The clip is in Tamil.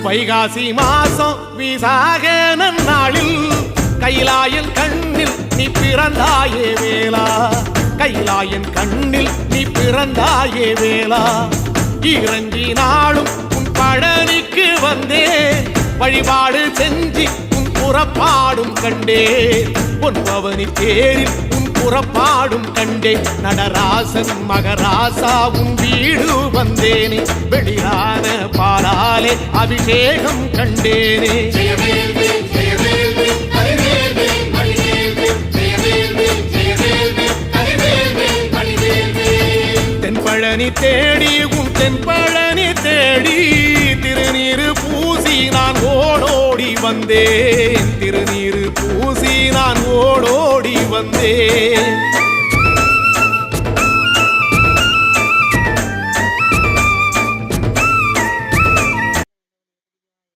வைகாசி மாசம் விசாக நன்னாளில் கைலாயன் கண்ணில் நீ பிறந்தாயே வேளா, கைலாயன் கண்ணில் நீ பிறந்தாயே வேளா. இறங்கி நாளும் உன் பழனிக்கு வந்தே, வழிபாடு செஞ்சு உன் புறப்பாடும் கண்டே. பொன்பவனி தேரில் உன் புறப்பாடும் கண்டே. நடராசன் மகராசா உன் வீடு வந்தேனே, வெளியான பாலாலே அபிஷேகம் கண்டேனே. தென்பழனி தேடி உன் தென்பழனி தேடி, திருநீரு பூசி நான் ஓடோடி வந்தேன், திருநீரு பூசி நான் ஓடோடி வந்தேன்.